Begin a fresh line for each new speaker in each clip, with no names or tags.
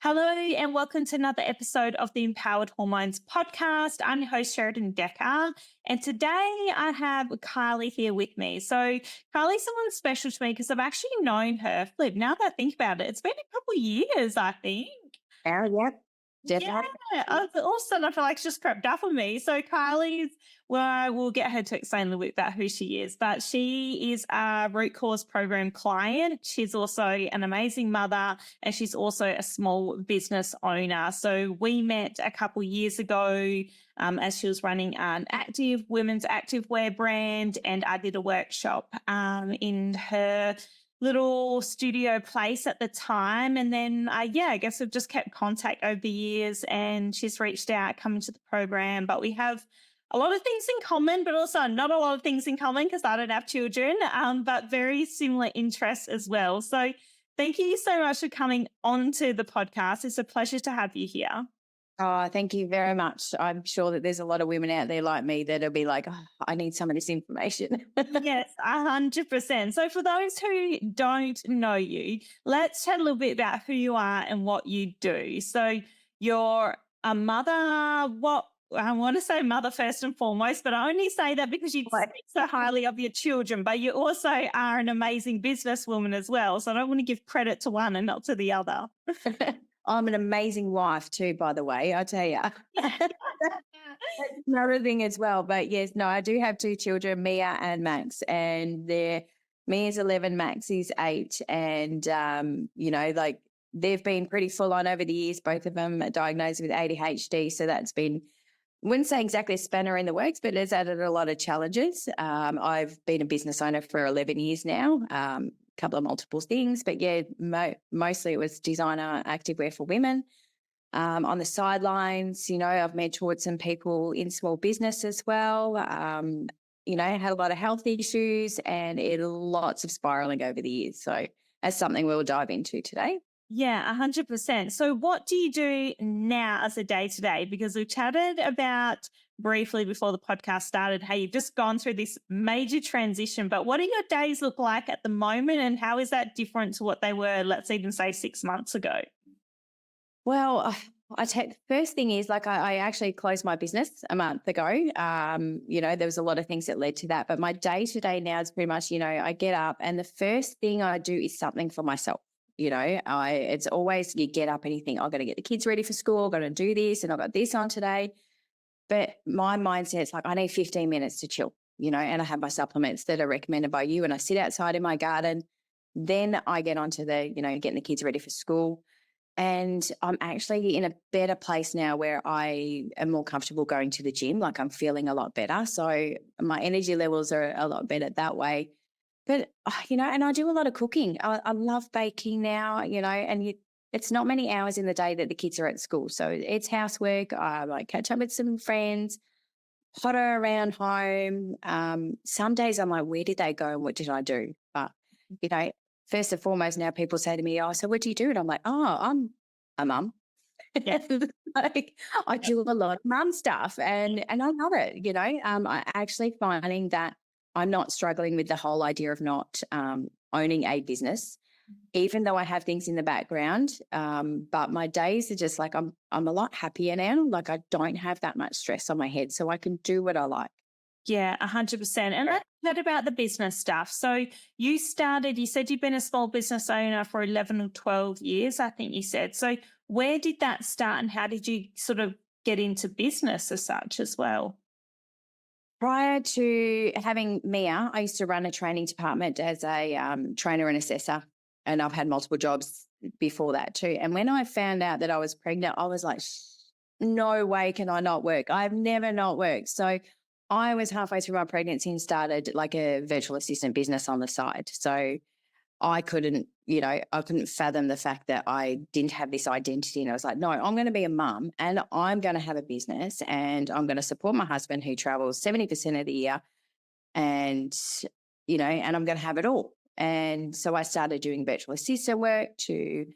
Hello and welcome to another episode of the Empowered Hormones podcast. I'm your host, Sheridan Decker, and today I have Kylie here with me. So Kylie's someone special to me because I've actually known her, Flip, now that I think about it, it's been a couple of years, I think.
Oh, yep.
Yeah,
Definitely.
all of a sudden I feel like it's just crept up on me. So Kylie's, well, we'll get her to explain a little bit about who she is, but she is a root cause program client. She's also an amazing mother and she's also a small business owner. So we met a couple years ago as she was running an women's activewear brand, and I did a workshop in her little studio place at the time. And then, I guess we've just kept contact over the years, and she's reached out, coming to the program. But we have a lot of things in common, but also not a lot of things in common because I don't have children, but very similar interests as well. So thank you so much for coming onto the podcast. It's a pleasure to have you here.
Oh, thank you very much. I'm sure that there's a lot of women out there like me that'll be like, oh, I need some of this information.
Yes, 100%. So for those who don't know you, let's chat a little bit about who you are and what you do. So you're a mother. What I want to say mother first and foremost, but I only say that because you speak so highly of your children, but you also are an amazing businesswoman as well. So I don't want to give credit to one and not to the other.
I'm an amazing wife too, by the way, I tell you. That's another thing as well. But yes, no, I do have two children, Mia and Max, and Mia's 11, Max is 8. And, like they've been pretty full on over the years. Both of them are diagnosed with ADHD. So that's been, wouldn't say exactly a spanner in the works, but it's added a lot of challenges. I've been a business owner for 11 years now. Couple of multiple things, but yeah, mostly it was designer activewear for women. On the sidelines, I've mentored some people in small business as well. Had a lot of health issues and lots of spiraling over the years. So that's something we'll dive into today.
Yeah, 100%. So what do you do now as a day-to-day? Because we chatted about briefly before the podcast started, hey, you've just gone through this major transition, but what do your days look like at the moment, and how is that different to what they were, let's even say 6 months ago?
Well, first thing is I actually closed my business a month ago. There was a lot of things that led to that, but my day-to-day now is pretty much, I get up and the first thing I do is something for myself. It's always you get up and you think, I've got to get the kids ready for school, I've got to do this, and I've got this on today. But my mindset's like, I need 15 minutes to chill, and I have my supplements that are recommended by you, and I sit outside in my garden. Then I get onto getting the kids ready for school. And I'm actually in a better place now where I am more comfortable going to the gym. Like I'm feeling a lot better. So my energy levels are a lot better that way. But, and I do a lot of cooking. I love baking now, and it's not many hours in the day that the kids are at school. So it's housework. I like catch up with some friends, potter around home. Some days I'm like, where did they go and what did I do? But, first and foremost, now people say to me, oh, so what do you do? And I'm like, oh, I'm a mum.
Yeah.
I do a lot of mum stuff and I love it, I'm actually finding that I'm not struggling with the whole idea of not owning a business, even though I have things in the background. But my days are just like I'm a lot happier now. Like I don't have that much stress on my head, so I can do what I like.
Yeah, 100%. And let's chat about the business stuff. So you said you've been a small business owner for 11 or 12 years, I think you said. So where did that start and how did you sort of get into business as such as well?
Prior to having Mia, I used to run a training department as a trainer and assessor, and I've had multiple jobs before that too. And when I found out that I was pregnant, I was like, no way can I not work. I've never not worked. So I was halfway through my pregnancy and started like a virtual assistant business on the side. So I couldn't fathom the fact that I didn't have this identity. And I was like, no, I'm going to be a mum and I'm going to have a business and I'm going to support my husband who travels 70% of the year and I'm going to have it all. And so I started doing virtual assistant work to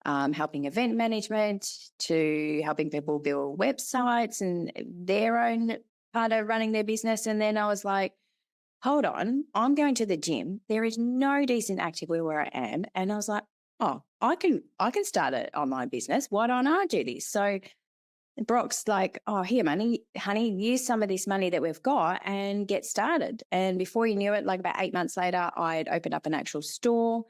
helping event management, to helping people build websites and their own part of running their business. And then I was like, hold on, I'm going to the gym. There is no decent activewear where I am. And I was like, oh, I can start an online business. Why don't I do this? So Brock's like, oh, here, money, honey, use some of this money that we've got and get started. And before you knew it, like about 8 months later, I had opened up an actual store.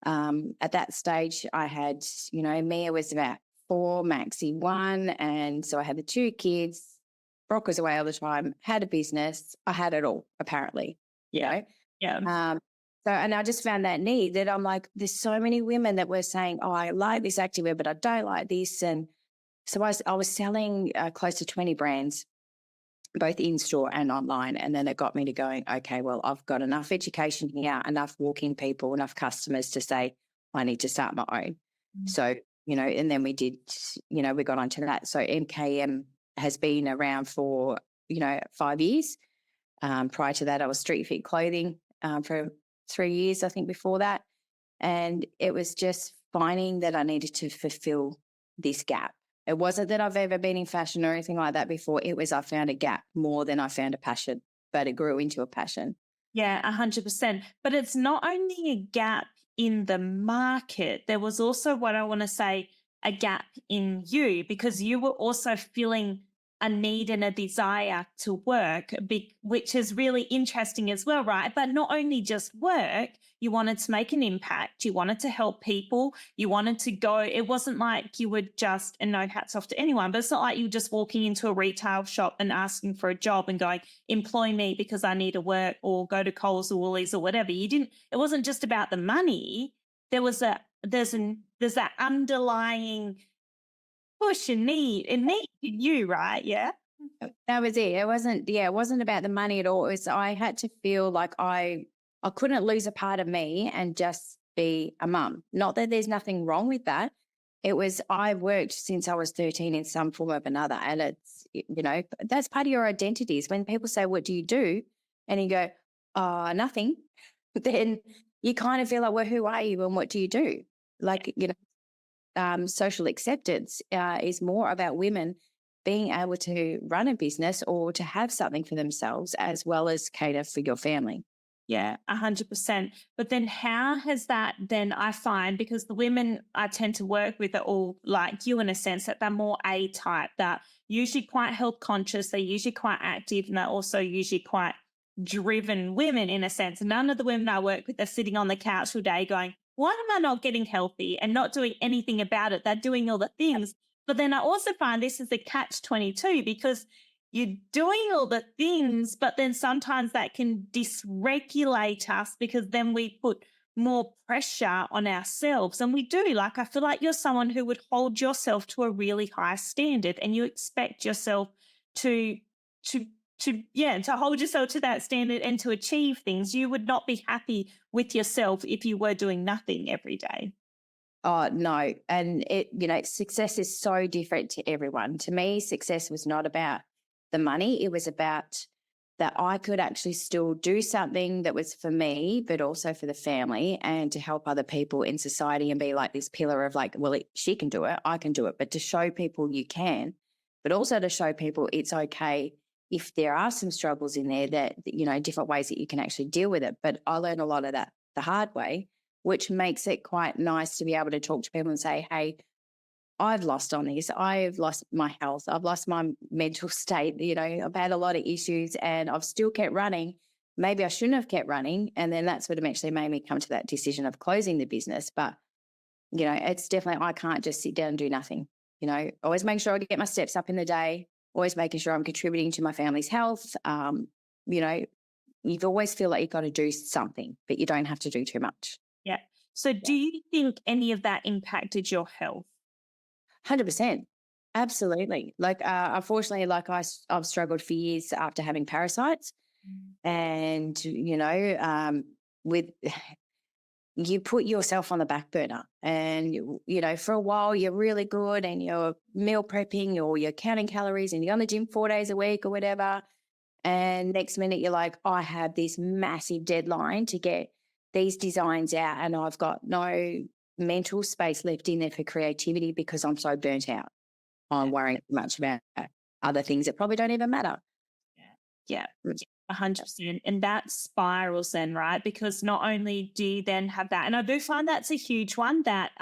At that stage, I had, Mia was about 4, Maxie 1. And so I had the 2 kids. Brock was away all the time, had a business. I had it all, apparently,
Yeah.
And I just found that need that I'm like, there's so many women that were saying, oh, I like this activewear, but I don't like this. And so I was selling close to 20 brands, both in store and online. And then it got me to going, okay, well, I've got enough education here, enough walking people, enough customers to say, I need to start my own. So, and then we did, we got onto that. So MKM has been around for, 5 years. Prior to that, I was Street Fit Clothing for 3 years, I think, before that. And it was just finding that I needed to fulfill this gap. It wasn't that I've ever been in fashion or anything like that before. It was I found a gap more than I found a passion, but it grew into a passion.
Yeah, 100%. But it's not only a gap in the market, there was also what I want to say, a gap in you, because you were also feeling a need and a desire to work, which is really interesting as well, right? But not only just work, you wanted to make an impact, you wanted to help people, you wanted to go. It wasn't like you would just, and no hats off to anyone, but it's not like you were just walking into a retail shop and asking for a job and going, employ me because I need to work, or go to Coles or Woolies or whatever. It wasn't just about the money. There's that underlying push and need in you, right? Yeah.
That was it. It wasn't about the money at all. It was, I had to feel like I couldn't lose a part of me and just be a mum. Not that there's nothing wrong with that. It was, I worked since I was 13 in some form or another. And it's, that's part of your identity. Is when people say, what do you do? And you go, nothing. Then you kind of feel like, well, who are you and what do you do? Like, social acceptance is more about women being able to run a business or to have something for themselves as well as cater for your family.
Yeah, 100%. But then how has that then, I find, because the women I tend to work with are all like you in a sense, that they're more A type, that usually quite health conscious, they're usually quite active, and they're also usually quite driven women in a sense. None of the women I work with are sitting on the couch all day going, why am I not getting healthy, and not doing anything about it? They're doing all the things. But then I also find this is a catch-22, because you're doing all the things, but then sometimes that can dysregulate us, because then we put more pressure on ourselves. And we do. Like, I feel like you're someone who would hold yourself to a really high standard, and you expect yourself to hold yourself to that standard and to achieve things. You would not be happy with yourself if you were doing nothing every day.
Oh, no. And success is so different to everyone. To me, success was not about the money. It was about that I could actually still do something that was for me, but also for the family, and to help other people in society and be like this pillar of like, well, she can do it, I can do it. But to show people you can, but also to show people it's okay if there are some struggles in there, that, different ways that you can actually deal with it. But I learned a lot of that the hard way, which makes it quite nice to be able to talk to people and say, hey, I've lost on this. I've lost my health. I've lost my mental state. I've had a lot of issues and I've still kept running. Maybe I shouldn't have kept running. And then that's what eventually made me come to that decision of closing the business. But, it's definitely, I can't just sit down and do nothing. Always make sure I get my steps up in the day, always making sure I'm contributing to my family's health. You always feel like you've got to do something, but you don't have to do too much.
Yeah. So do you think any of that impacted your health?
100%. Absolutely. Like, unfortunately, like I've struggled for years after having parasites. And, with you put yourself on the back burner, and, for a while you're really good and you're meal prepping or you're counting calories and you're on the gym 4 days a week or whatever. And next minute you're like, I have this massive deadline to get these designs out and I've got no mental space left in there for creativity because I'm so burnt out. I'm worrying too much about other things that probably don't even matter.
Yeah. 100%. And that spirals then, right? Because not only do you then have that, and I do find that's a huge one, that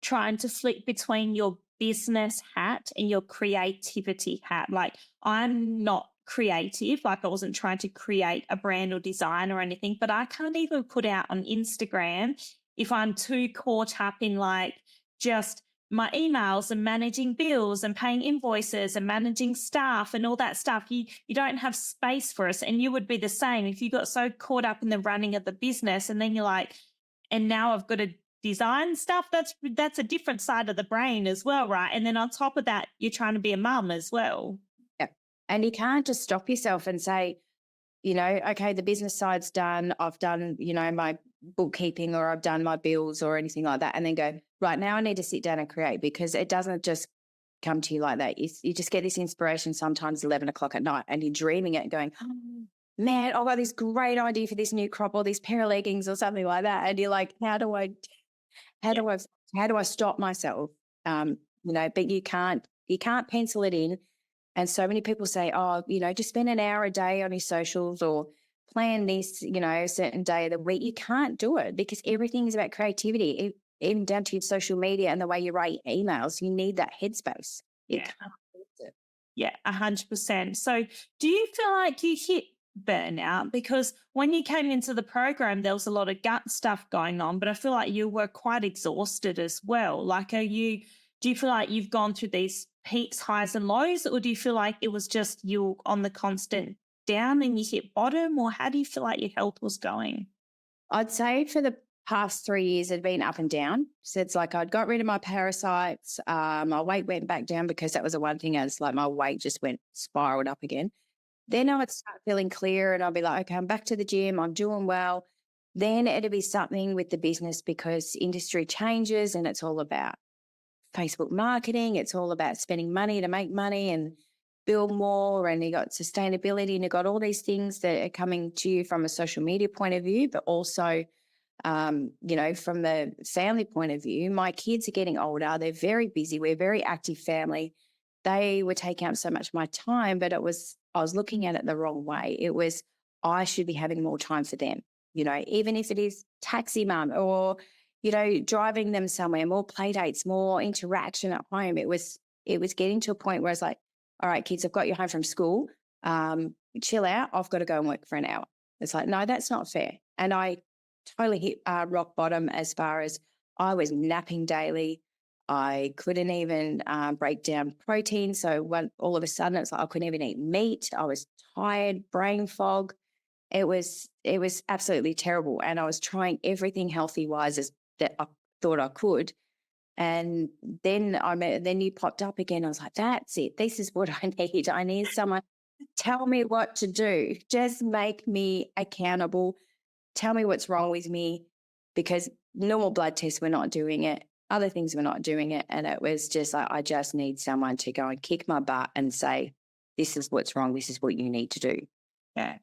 trying to flick between your business hat and your creativity hat. Like, I'm not creative, like I wasn't trying to create a brand or design or anything, but I can't even put out on Instagram if I'm too caught up in like just my emails and managing bills and paying invoices and managing staff and all that stuff. You don't have space for us. And you would be the same if you got so caught up in the running of the business, and then you're like, and now I've got to design stuff. That's a different side of the brain as well, right? And then on top of that, you're trying to be a mum as well.
Yeah. And you can't just stop yourself and say, okay, the business side's done. I've done, my bookkeeping, or I've done my bills or anything like that. And then go, right, now I need to sit down and create, because it doesn't just come to you like that. You just get this inspiration sometimes 11 o'clock at night, and you're dreaming it and going, oh, man, I've got this great idea for this new crop or these pair of leggings or something like that. And you're like, how do I stop myself? But you can't pencil it in. And so many people say, oh, just spend an hour a day on your socials, or plan this, a certain day of the week. You can't do it, because everything is about creativity, even down to your social media and the way you write emails. You need that headspace.
Yeah. 100%. So do you feel like you hit burnout? Because when you came into the program, there was a lot of gut stuff going on, but I feel like you were quite exhausted as well. Like, do you feel like you've gone through these peaks, highs and lows, or do you feel like it was just you on the constant down and you hit bottom, or how do you feel like your health was going?
I'd say for the past 3 years, it had been up and down. So it's like I'd got rid of my parasites. My weight went back down, because that was the one thing. It's like my weight just spiraled up again. Then I would start feeling clear, and I'd be like, okay, I'm back to the gym. I'm doing well. Then it'd be something with the business, because industry changes and it's all about Facebook marketing. It's all about spending money to make money and build more. And you got sustainability, and you got all these things that are coming to you from a social media point of view, but also, from the family point of view. My kids are getting older. They're very busy. We're a very active family. They were taking up so much of my time, but I was looking at it the wrong way. It was, I should be having more time for them, even if it is taxi mum, or, driving them somewhere, more play dates, more interaction at home. It was getting to a point where it's like, all right, kids, I've got you home from school. Chill out. I've got to go and work for an hour. It's like, no, that's not fair. And I totally hit rock bottom, as far as I was napping daily. I couldn't even break down protein. So all of a sudden, it's like I couldn't even eat meat. I was tired, brain fog. It was absolutely terrible. And I was trying everything healthy-wise that I thought I could. And then you popped up again. I was like, that's it. This is what I need. I need someone to tell me what to do. Just make me accountable. Tell me what's wrong with me, because normal blood tests, we're not doing it. Other things, we're not doing it. And it was just like, I just need someone to go and kick my butt and say, this is what's wrong. This is what you need to do.
Yeah.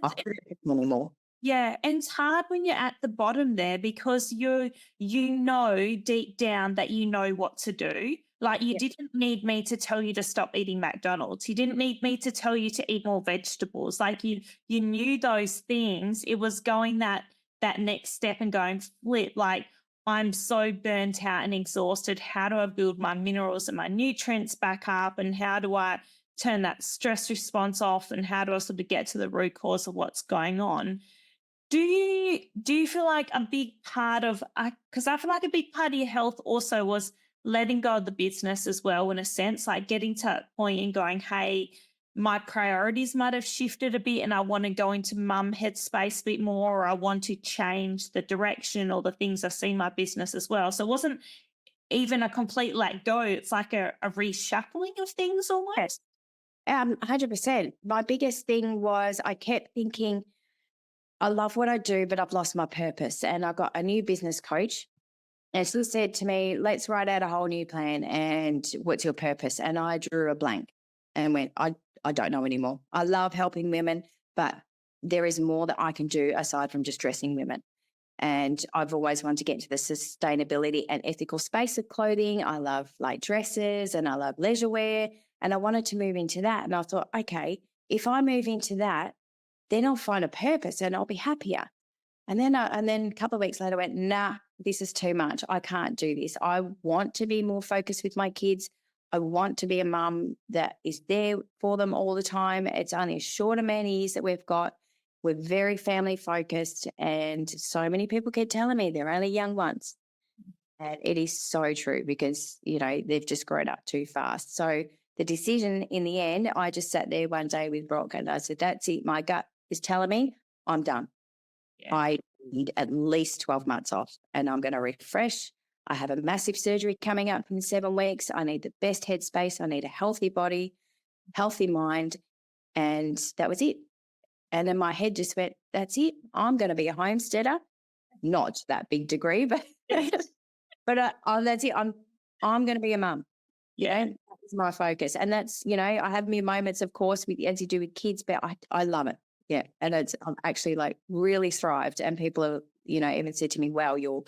I couldn't pick anymore.
Yeah, and it's hard when you're at the bottom there, because you know deep down that you know what to do. Like, you didn't need me to tell you to stop eating McDonald's. You didn't need me to tell you to eat more vegetables. Like, you knew those things. It was going that next step and going, flip, like, I'm so burnt out and exhausted. How do I build my minerals and my nutrients back up? And how do I turn that stress response off? And how do I sort of get to the root cause of what's going on? Do you feel like a big part of, because I feel like a big part of your health also was letting go of the business as well, in a sense, like getting to that point and going, hey, my priorities might have shifted a bit and I want to go into mum headspace a bit more, or I want to change the direction or the things I see in my business as well. So it wasn't even a complete let go. It's like a reshuffling of things almost.
100%. My biggest thing was, I kept thinking, I love what I do, but I've lost my purpose. And I got a new business coach, and she said to me, let's write out a whole new plan. And what's your purpose? And I drew a blank and went, I don't know anymore. I love helping women, but there is more that I can do aside from just dressing women. And I've always wanted to get into the sustainability and ethical space of clothing. I love like dresses, and I love leisure wear, and I wanted to move into that. And I thought, okay, if I move into that, then I'll find a purpose and I'll be happier. And then a couple of weeks later, I went, nah, this is too much. I can't do this. I want to be more focused with my kids. I want to be a mum that is there for them all the time. It's only a short amount of years that we've got. We're very family focused, and so many people keep telling me they're only young ones. And it is so true because, they've just grown up too fast. So the decision in the end, I just sat there one day with Brock and I said, that's it. My gut is telling me I'm done.
Yeah.
I need at least 12 months off and I'm going to refresh. I have a massive surgery coming up in 7 weeks. I need the best headspace. I need a healthy body, healthy mind. And that was it. And then my head just went, that's it. I'm going to be a homesteader. Not to that big degree, but that's it. I'm going to be a mum.
Yeah.
That's my focus. And that's, I have my moments, of course, as you do with kids, but I love it. Yeah. And I'm actually like really thrived. And people have, even said to me, well, you're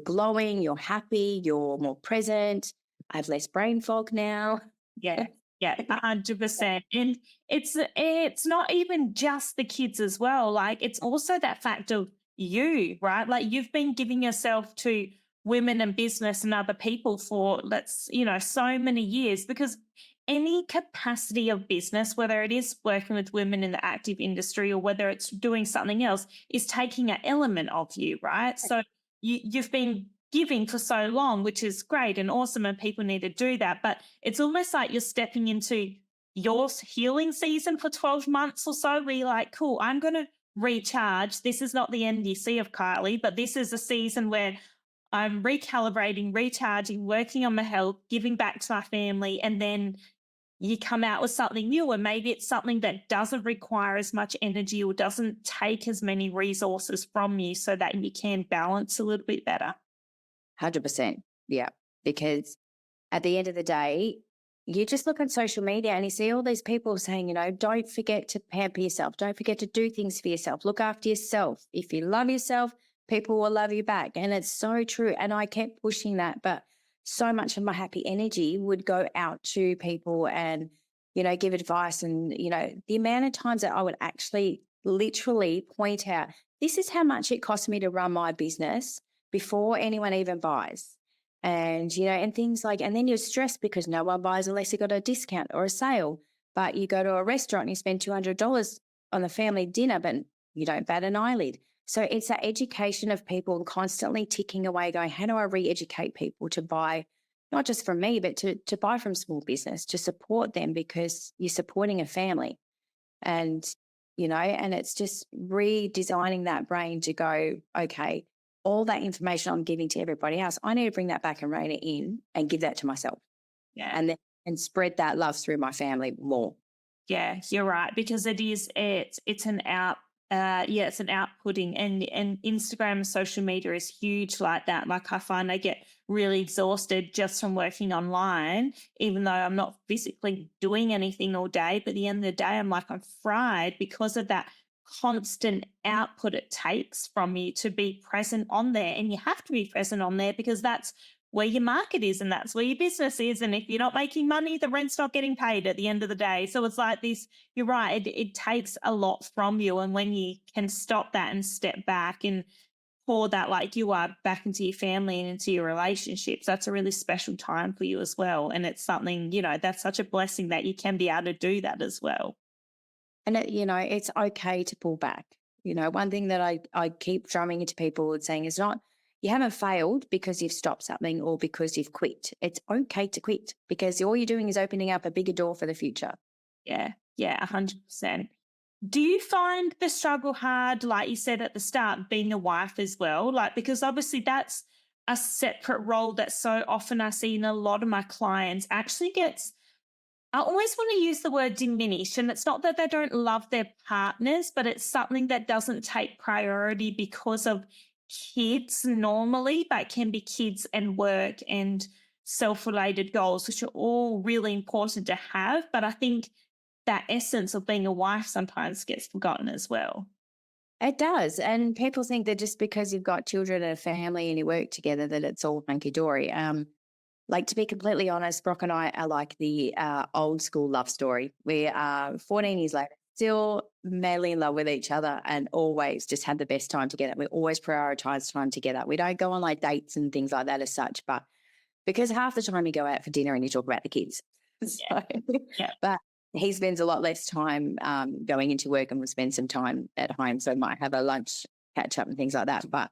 glowing, you're happy, you're more present. I have less brain fog now.
Yeah. Yeah, 100%. And it's not even just the kids as well. Like, it's also that fact of you, right? Like, you've been giving yourself to women and business and other people for so many years, because any capacity of business, whether it is working with women in the active industry or whether it's doing something else, is taking an element of you, right? So you've been giving for so long, which is great and awesome, and people need to do that. But it's almost like you're stepping into your healing season for 12 months or so, where you're like, cool, I'm going to recharge. This is not the NDC of Kylie, but this is a season where I'm recalibrating, recharging, working on my health, giving back to my family, and then you come out with something new, and maybe it's something that doesn't require as much energy or doesn't take as many resources from you, so that you can balance a little bit better.
100%. Yeah. Because at the end of the day, you just look on social media and you see all these people saying, don't forget to pamper yourself. Don't forget to do things for yourself. Look after yourself. If you love yourself, people will love you back. And it's so true. And I kept pushing that, but so much of my happy energy would go out to people and, give advice. And, the amount of times that I would actually literally point out, this is how much it cost me to run my business before anyone even buys. And, and things like, and then you're stressed because no one buys unless you got a discount or a sale. But you go to a restaurant and you spend $200 on a family dinner, but you don't bat an eyelid. So it's that education of people constantly ticking away going, how do I re-educate people to buy, not just from me, but to buy from small business, to support them because you're supporting a family. And, and it's just redesigning that brain to go, okay, all that information I'm giving to everybody else, I need to bring that back and rein it in and give that to myself.
Yeah.
And spread that love through my family more.
Yeah, you're right, because it's an it's an outputting, and Instagram and social media is huge like that. Like, I find I get really exhausted just from working online, even though I'm not physically doing anything all day. But at the end of the day, I'm fried because of that constant output it takes from you to be present on there. And you have to be present on there because that's where your market is and that's where your business is. And if you're not making money, the rent's not getting paid at the end of the day. So it's like this, you're right, it takes a lot from you. And when you can stop that and step back and pour that, like you are, back into your family and into your relationships, that's a really special time for you as well. And it's something, that's such a blessing that you can be able to do that as well.
And, it's okay to pull back. One thing that I keep drumming into people and saying is not, you haven't failed because you've stopped something or because you've quit. It's okay to quit because all you're doing is opening up a bigger door for the future.
Yeah, 100%. Do you find the struggle hard, like you said at the start, being a wife as well? Like, because obviously that's a separate role that so often I see in a lot of my clients actually gets, I always want to use the word diminished. And it's not that they don't love their partners, but it's something that doesn't take priority because of kids normally, but can be kids and work and self-related goals, which are all really important to have. But I think that essence of being a wife sometimes gets forgotten as well.
It does. And people think that just because you've got children and a family and you work together, that it's all hunky-dory. Like, to be completely honest, Brock and I are like the old school love story. We are 14 years later, still madly in love with each other and always just had the best time together. We always prioritize time together. We don't go on like dates and things like that as such, but because half the time you go out for dinner and you talk about the kids. So,
Yeah.
but he spends a lot less time going into work, and we'll spend some time at home. So might have a lunch catch up and things like that. But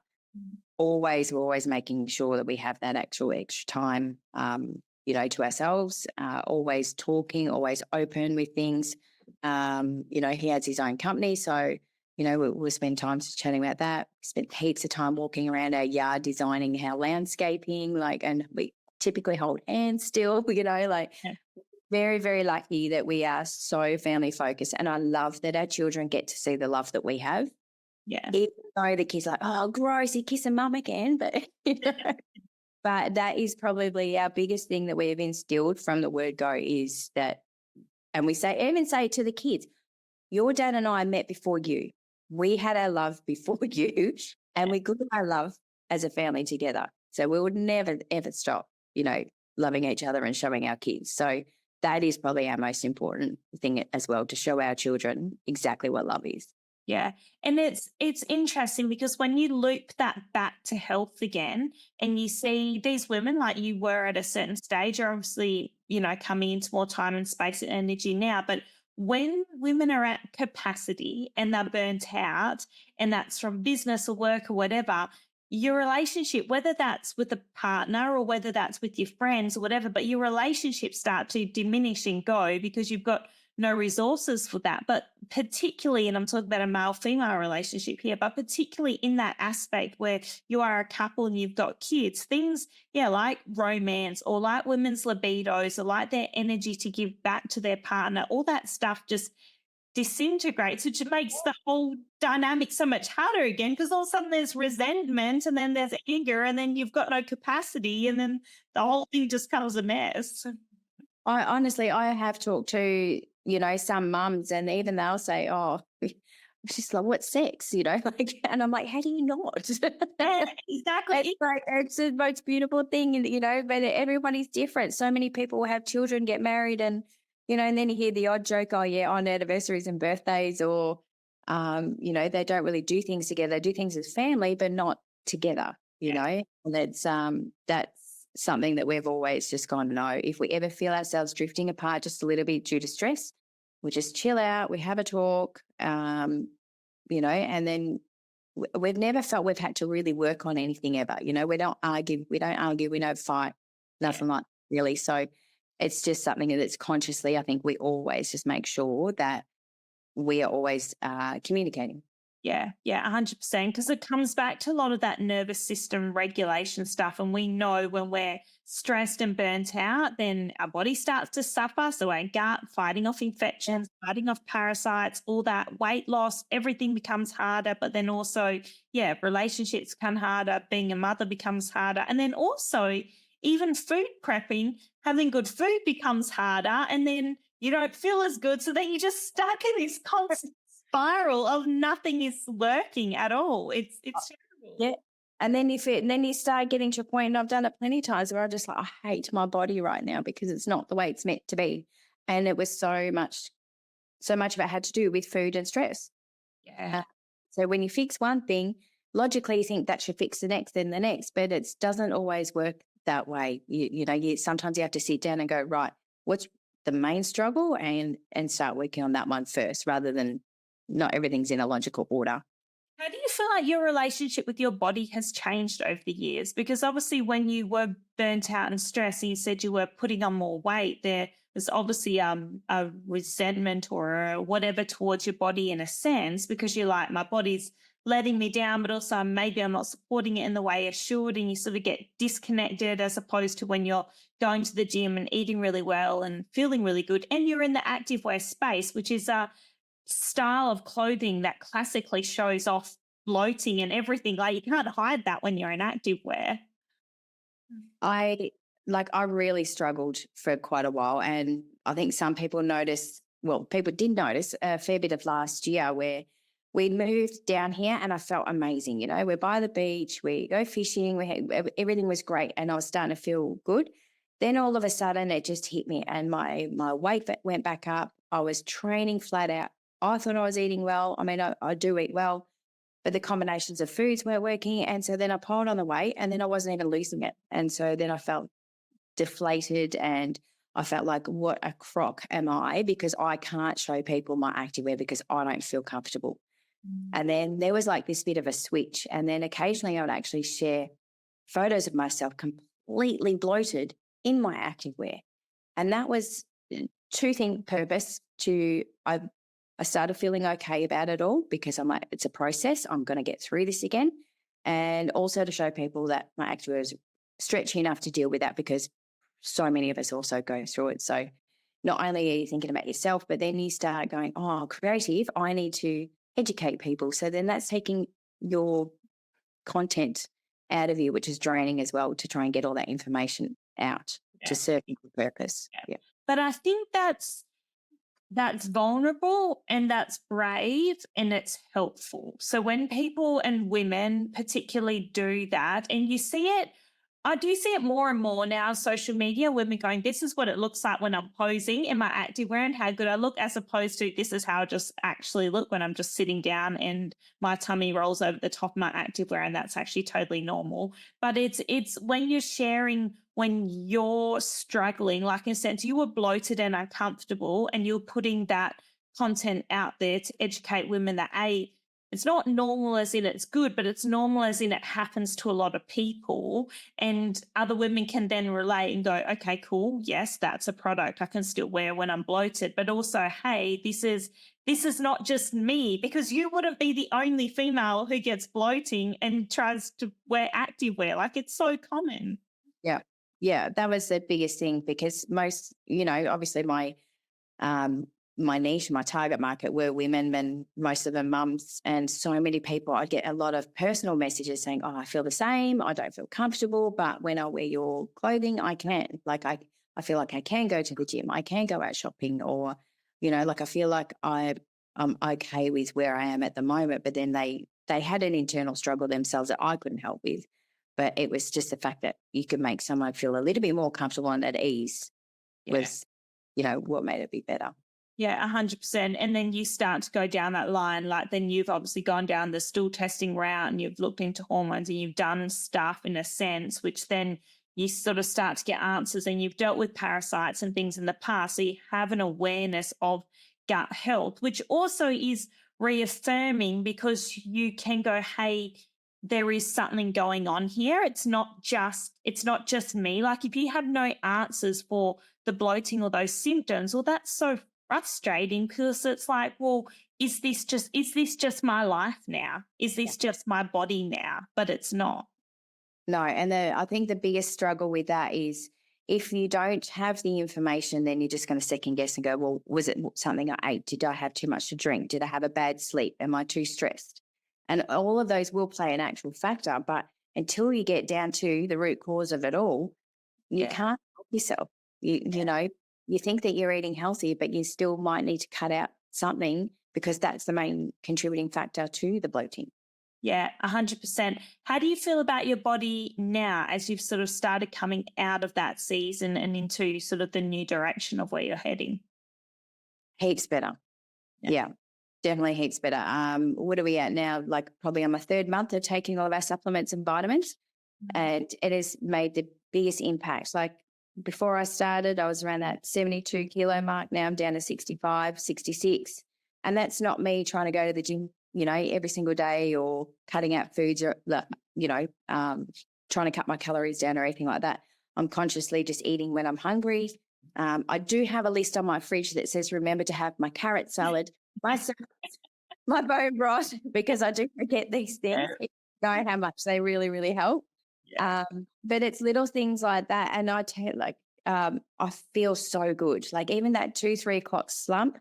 we're always making sure that we have that actual extra time, to ourselves, always talking, always open with things. He has his own company. So, we'll spend time chatting about that. Spent heaps of time walking around our yard, designing our landscaping, and we typically hold hands still,
Yeah.
very, very lucky that we are so family focused. And I love that our children get to see the love that we have.
Yeah.
Even though the kids are like, oh, gross, you're kissing mum again. But, but that is probably our biggest thing that we have instilled from the word go is that, and we even say it to the kids, your dad and I met before you. We had our love before you, and we grew our love as a family together. So we would never, ever stop, loving each other and showing our kids. So that is probably our most important thing as well, to show our children exactly what love is.
Yeah. And it's interesting because when you loop that back to health again and you see these women like you were at a certain stage, are obviously, coming into more time and space and energy now. But when women are at capacity and they're burnt out, and that's from business or work or whatever, your relationship, whether that's with a partner or whether that's with your friends or whatever, but your relationships start to diminish and go because you've got no resources for that. But particularly, and I'm talking about a male-female relationship here, but particularly in that aspect where you are a couple and you've got kids, things, like romance or like women's libidos or like their energy to give back to their partner, all that stuff just disintegrates, which makes the whole dynamic so much harder again, because all of a sudden there's resentment and then there's anger and then you've got no capacity and then the whole thing just becomes a mess.
I have talked to, some mums, and even they'll say, oh, she's like, what's sex? And I'm like, how do you not?
Yeah, exactly.
It's the most beautiful thing, but everybody's different. So many people have children, get married, and, and then you hear the odd joke, oh, yeah, on anniversaries and birthdays, or, they don't really do things together. They do things as family, but not together, and that's something that we've always just gone, no, if we ever feel ourselves drifting apart just a little bit due to stress, we just chill out, we have a talk, and then we've never felt we've had to really work on anything ever. We don't argue, we don't fight, nothing like really. So it's just something that's consciously, I think we always just make sure that we are always communicating.
Yeah, 100%. Because it comes back to a lot of that nervous system regulation stuff. And we know when we're stressed and burnt out, then our body starts to suffer. So our gut, fighting off infections, fighting off parasites, all that weight loss, everything becomes harder. But then also, relationships become harder. Being a mother becomes harder. And then also, even food prepping, having good food becomes harder. And then you don't feel as good. So then you're just stuck in this constant spiral of nothing is working at all. It's terrible.
Yeah. And then then you start getting to a point, and I've done it plenty of times where I just I hate my body right now because it's not the way it's meant to be. And it was so much of it had to do with food and stress.
Yeah.
So when you fix one thing, logically you think that should fix the next and the next, but it doesn't always work that way. Sometimes you have to sit down and go, right, what's the main struggle, and start working on that one first, rather than not everything's in a logical order.
How do you feel like your relationship with your body has changed over the years? Because obviously when you were burnt out and stressed and you said you were putting on more weight, there was obviously a resentment or whatever towards your body in a sense, because you're like, my body's letting me down, but also maybe I'm not supporting it in the way I should, and you sort of get disconnected, as opposed to when you're going to the gym and eating really well and feeling really good, and you're in the activewear space, which is a style of clothing that classically shows off bloating and everything. Like, you can't hide that when you're in activewear.
I really struggled for quite a while, and I think some people people did notice a fair bit of last year where we moved down here and I felt amazing. We're by the beach, we go fishing, everything was great, and I was starting to feel good. Then all of a sudden it just hit me, and my weight went back up. I was training flat out I thought I was eating well. I mean, I do eat well, but the combinations of foods weren't working. And so then I piled on the weight and then I wasn't even losing it. And so then I felt deflated and I felt like, what a crock am I? Because I can't show people my activewear because I don't feel comfortable. And then there was like this bit of a switch. And then occasionally I would actually share photos of myself completely bloated in my activewear. And that was two-thing purpose I started feeling okay about it all because I'm like, it's a process. I'm going to get through this again. And also to show people that my activewear is stretchy enough to deal with that because so many of us also go through it. So not only are you thinking about yourself, but then you start going, oh, creative, I need to educate people. So then that's taking your content out of you, which is draining as well to try and get all that information out to serve your purpose. Yeah.
But I think that's vulnerable and that's brave and it's helpful. So when people and women particularly do that, and you see it, I do see it more and more now on social media, women going, this is what it looks like when I'm posing in my activewear and how good I look, as opposed to this is how I just actually look when I'm just sitting down and my tummy rolls over the top of my activewear, and that's actually totally normal. But it's when you're sharing when you're struggling, like in a sense, you were bloated and uncomfortable and you're putting that content out there to educate women that it's not normal as in it's good, but it's normal as in it happens to a lot of people, and other women can then relate and go, okay, cool. Yes, that's a product I can still wear when I'm bloated, but also, hey, this is not just me, because you wouldn't be the only female who gets bloating and tries to wear activewear. Like, it's so common.
Yeah. Yeah. That was the biggest thing because most, obviously my niche, my target market were women and most of them mums, and so many people, I get a lot of personal messages saying, oh, I feel the same. I don't feel comfortable, but when I wear your clothing, I can. Like I feel like I can go to the gym. I can go out shopping, or, like I feel like I'm okay with where I am at the moment. But then they had an internal struggle themselves that I couldn't help with. But it was just the fact that you could make someone feel a little bit more comfortable and at ease was, what made it be better.
Yeah, 100%. And then you start to go down that line, like then you've obviously gone down the stool testing route and you've looked into hormones and you've done stuff in a sense, which then you sort of start to get answers, and you've dealt with parasites and things in the past. So you have an awareness of gut health, which also is reaffirming because you can go, hey, there is something going on here. It's not just me. Like if you have no answers for the bloating or those symptoms, well, that's so frustrating because it's like, well, is this just my life now? Is this just my body now? But it's not.
No, and I think the biggest struggle with that is if you don't have the information, then you're just going to second guess and go, well, was it something I ate? Did I have too much to drink? Did I have a bad sleep? Am I too stressed? And all of those will play an actual factor, but until you get down to the root cause of it all, you can't help yourself. You think that you're eating healthy, but you still might need to cut out something because that's the main contributing factor to the bloating.
Yeah, 100%. How do you feel about your body now as you've sort of started coming out of that season and into sort of the new direction of where you're heading?
Heaps better. Yeah, definitely heaps better. What are we at now? Like probably on my third month of taking all of our supplements and vitamins, and it has made the biggest impact. Like before I started, I was around that 72 kilo mark. Now I'm down to 65, 66. And that's not me trying to go to the gym, every single day or cutting out foods or, trying to cut my calories down or anything like that. I'm consciously just eating when I'm hungry. I do have a list on my fridge that says, remember to have my carrot salad, my bone broth, because I do forget these things. You know how much they really, really help. Yeah. But it's little things like that. And I tell I feel so good. Like even that 2-3 o'clock slump,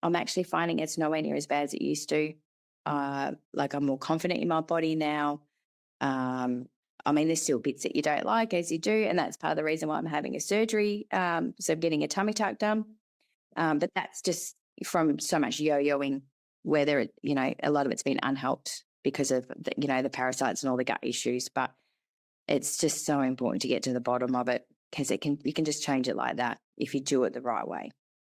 I'm actually finding it's nowhere near as bad as it used to. Like I'm more confident in my body now. I mean, there's still bits that you don't like as you do, and that's part of the reason why I'm having a surgery. So I'm getting a tummy tuck done. But that's just from so much yo-yoing, whether a lot of it's been unhelped because of the parasites and all the gut issues. But it's just so important to get to the bottom of it because you can just change it like that if you do it the right way.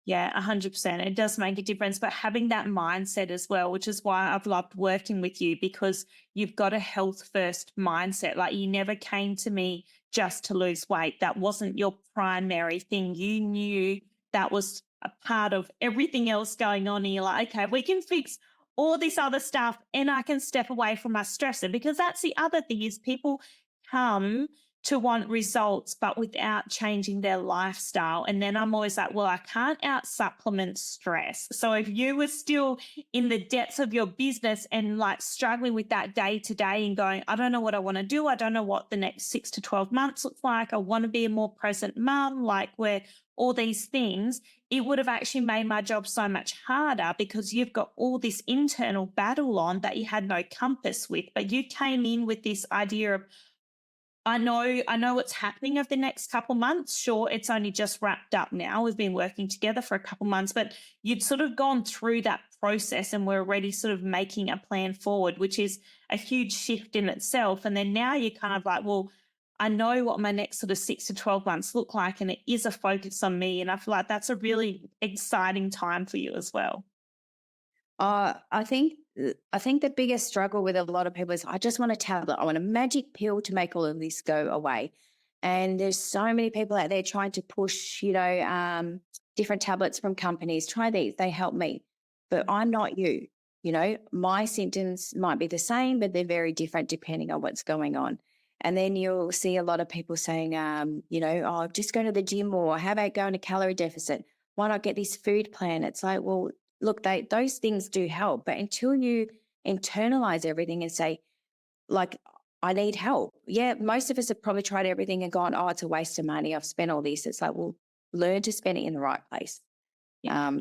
Yeah, 100%. It does make a difference, but having that mindset as well, which is why I've loved working with you, because you've got a health first mindset. Like, you never came to me just to lose weight. That wasn't your primary thing. You knew that was a part of everything else going on. And you're like, okay, we can fix all this other stuff and I can step away from my stressor, because that's the other thing is people come to want results, but without changing their lifestyle. And then I'm always like, well, I can't out supplement stress. So if you were still in the depths of your business and like struggling with that day to day and going, I don't know what I want to do. I don't know what the next 6 to 12 months looks like. I want to be a more present mum, like where all these things, it would have actually made my job so much harder, because you've got all this internal battle on that you had no compass with. But you came in with this idea of, I know what's happening over the next couple months. Sure, it's only just wrapped up now. We've been working together for a couple months, but you'd sort of gone through that process and we're already sort of making a plan forward, which is a huge shift in itself. And then now you're kind of like, well, I know what my next sort of 6 to 12 months look like, and it is a focus on me. And I feel like that's a really exciting time for you as well.
I think the biggest struggle with a lot of people is, I just want a tablet. I want a magic pill to make all of this go away. And there's so many people out there trying to push, different tablets from companies. Try these, they help me. But I'm not you. My symptoms might be the same, but they're very different depending on what's going on. And then you'll see a lot of people saying, oh, just go to the gym, or how about going to calorie deficit? Why not get this food plan? It's like, well, look, those things do help, but until you internalize everything and say, like, I need help. Yeah, most of us have probably tried everything and gone, oh, it's a waste of money. I've spent all this. It's like, well, learn to spend it in the right place.
Yeah.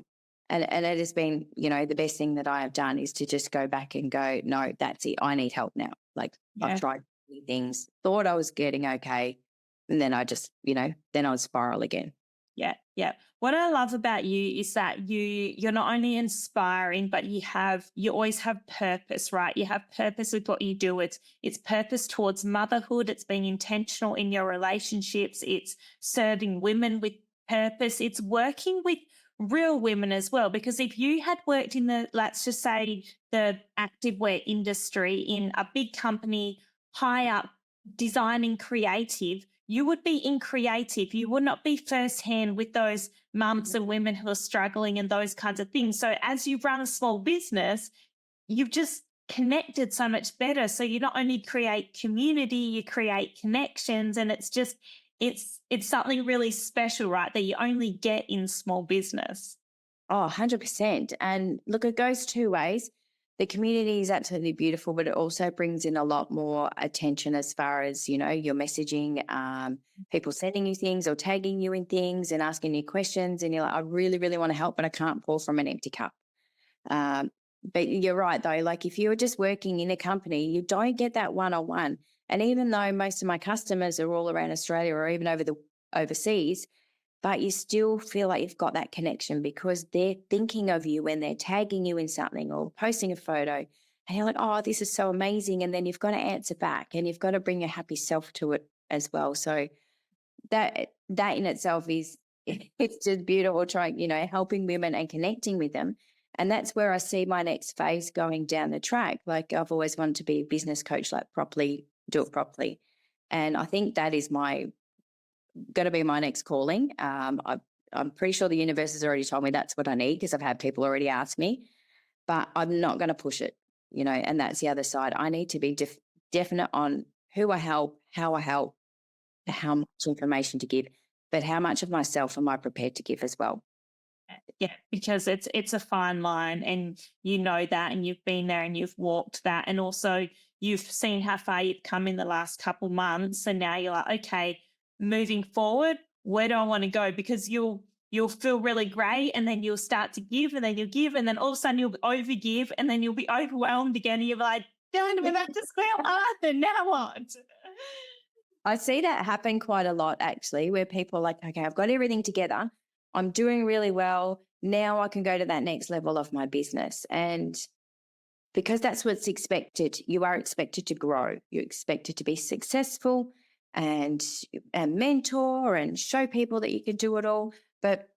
And it has been, the best thing that I have done is to just go back and go, no, that's it. I need help now. Like, I've tried many things, thought I was getting okay. And then I just, then I would spiral again.
Yeah, yeah. What I love about you is that you're not only inspiring, but you always have purpose, right? You have purpose with what you do. It's purpose towards motherhood. It's being intentional in your relationships. It's serving women with purpose. It's working with real women as well. Because if you had worked in let's just say, the activewear industry in a big company, high up, designing creative, you would be in creative. You would not be firsthand with those mums and women who are struggling and those kinds of things. So as you run a small business, you've just connected so much better. So you not only create community, you create connections, and it's something really special, right? That you only get in small business.
Oh, 100%. And look, it goes two ways. The community is absolutely beautiful, but it also brings in a lot more attention as far as, your messaging, people sending you things or tagging you in things and asking you questions. And you're like, I really, really want to help, but I can't pour from an empty cup. But you're right, though. Like, if you're just working in a company, you don't get that one-on-one. And even though most of my customers are all around Australia or even overseas, but you still feel like you've got that connection because they're thinking of you when they're tagging you in something or posting a photo. And you're like, oh, this is so amazing. And then you've got to answer back and you've got to bring your happy self to it as well. So that in itself it's just beautiful, trying, helping women and connecting with them. And that's where I see my next phase going down the track. Like, I've always wanted to be a business coach, like do it properly. And I think that is going to be my next calling. I'm pretty sure the universe has already told me that's what I need, because I've had people already ask me, but I'm not going to push it, and that's the other side. I need to be definite on who I help, how much information to give, but how much of myself am I prepared to give as well?
Yeah, because it's a fine line, and you know that, and you've been there and you've walked that, and also you've seen how far you've come in the last couple months, and now you're like, okay, moving forward, where do I want to go? Because you'll feel really great, and then you'll start to give, and then you'll give, and then all of a sudden you'll overgive, and then you'll be overwhelmed again, and you're like, darn, we're back to square one, and now what?
I see that happen quite a lot, actually, where people are like, okay, I've got everything together. I'm doing really well. Now I can go to that next level of my business. And because that's what's expected, you are expected to grow. You're expected to be successful and mentor and show people that you can do it all. But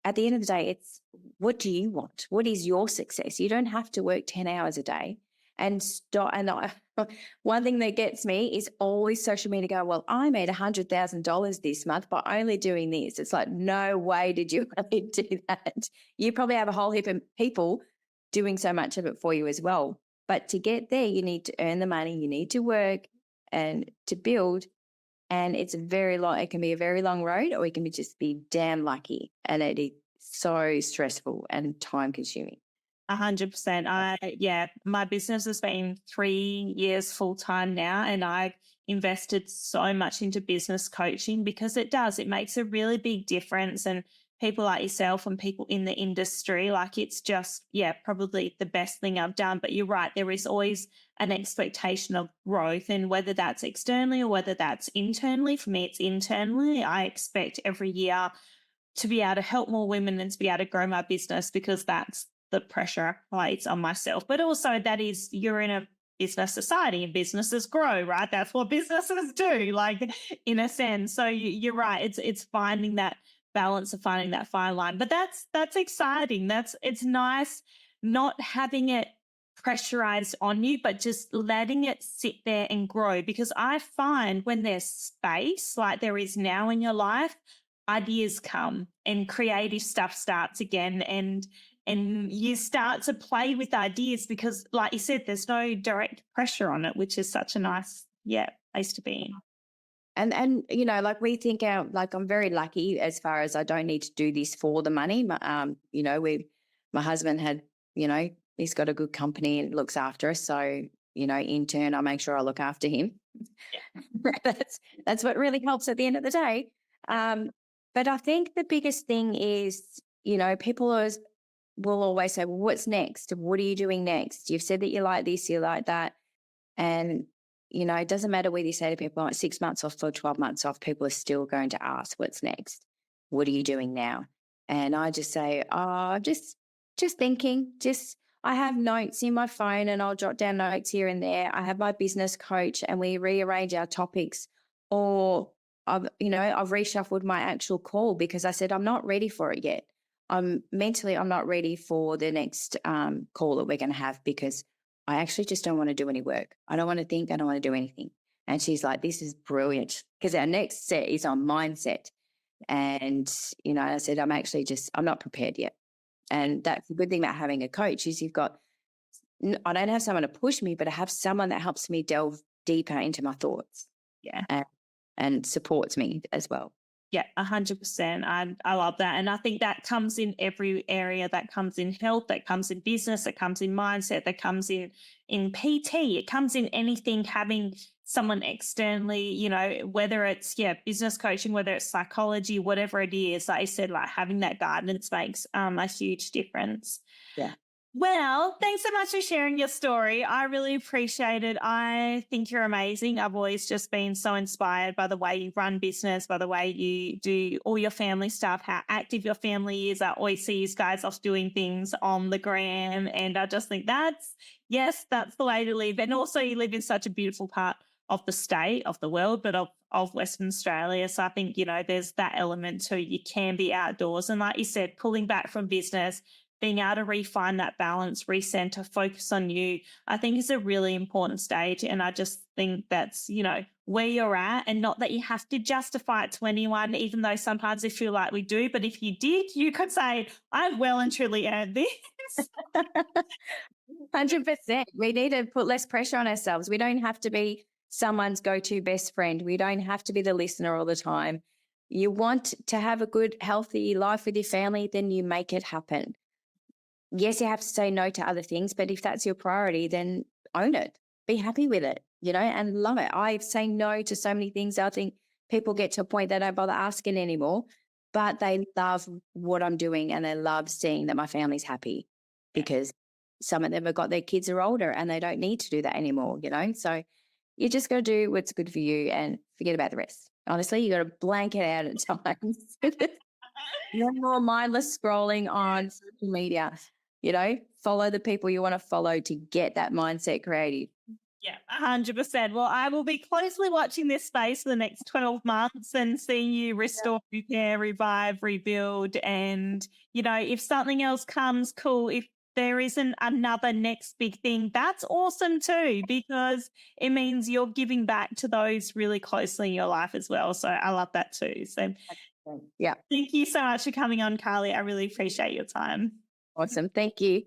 at the end of the day, it's what do you want? What is your success? You don't have to work 10 hours a day and stop. And one thing that gets me is always social media go, well, I made $100,000 this month by only doing this. It's like, no way did you really do that. You probably have a whole heap of people doing so much of it for you as well. But to get there, you need to earn the money, you need to work and to build. And it's very long, it can be a very long road, or it can just be damn lucky. And it is so stressful and time consuming.
100%. My business has been 3 years full time now, and I've invested so much into business coaching because it makes a really big difference. And people like yourself and people in the industry, like it's just, probably the best thing I've done. But you're right, there is always an expectation of growth, and whether that's externally or whether that's internally. For me, it's internally. I expect every year to be able to help more women and to be able to grow my business, because that's the pressure it's on myself. But also that is, you're in a business society and businesses grow, right? That's what businesses do, like in a sense. So you're right. It's finding that balance of finding that fine line. But that's exciting. It's nice not having it pressurized on you, but just letting it sit there and grow. Because I find when there's space like there is now in your life, ideas come and creative stuff starts again, and you start to play with ideas because, like you said, there's no direct pressure on it, which is such a nice place to be in.
And like we think I'm very lucky as far as I don't need to do this for the money. My husband had, he's got a good company and looks after us. So, in turn, I make sure I look after him. Yeah. That's what really helps at the end of the day. But I think the biggest thing is, people will always say, well, what's next? What are you doing next? You've said that you like this, you like that. And, it doesn't matter whether you say to people like 6 months off or 12 months off, people are still going to ask, what's next? What are you doing now? And I just say, just thinking, I have notes in my phone and I'll jot down notes here and there. I have my business coach and we rearrange our topics, or I've reshuffled my actual call because I said, I'm not ready for it yet. I'm not ready for the next call that we're going to have because I actually just don't want to do any work. I don't want to think. I don't want to do anything. And she's like, this is brilliant, because our next set is on mindset. And, I said, I'm not prepared yet. And that's the good thing about having a coach is I don't have someone to push me, but I have someone that helps me delve deeper into my thoughts.
Yeah.
And supports me as well.
Yeah, 100%. I love that. And I think that comes in every area. That comes in health, that comes in business, that comes in mindset, that comes in PT. It comes in anything, having someone externally, whether it's, business coaching, whether it's psychology, whatever it is. Like I said, like having that guidance makes a huge difference.
Yeah.
Well, thanks so much for sharing your story. I really appreciate it. I think you're amazing. I've always just been so inspired by the way you run business, by the way you do all your family stuff, how active your family is. I always see you guys off doing things on the gram, and I just think that's the way to live. And also you live in such a beautiful part of the state, of the world, but of Western Australia. So I think, there's that element too. You can be outdoors. And like you said, pulling back from business, being able to refine that balance, recenter, focus on you, I think is a really important stage. And I just think that's, where you're at, and not that you have to justify it to anyone, even though sometimes I feel like we do. But if you did, you could say, I've well and truly earned this.
100%. We need to put less pressure on ourselves. We don't have to be someone's go-to best friend. We don't have to be the listener all the time. You want to have a good, healthy life with your family, then you make it happen. Yes, you have to say no to other things, but if that's your priority, then own it. Be happy with it, and love it. I say no to so many things. I think people get to a point they don't bother asking anymore, but they love what I'm doing and they love seeing that my family's happy, because some of them have got their kids are older and they don't need to do that anymore, So you just got to do what's good for you and forget about the rest. Honestly, you got to blank it out at times. No more mindless scrolling on social media. Follow the people you want to follow to get that mindset creative.
Yeah, 100%. Well, I will be closely watching this space for the next 12 months and seeing you restore, repair, revive, rebuild. And, if something else comes, cool. If there isn't another next big thing, that's awesome too, because it means you're giving back to those really closely in your life as well. So I love that too. So
Yeah.
thank you so much for coming on, Carly. I really appreciate your time.
Awesome. Thank you.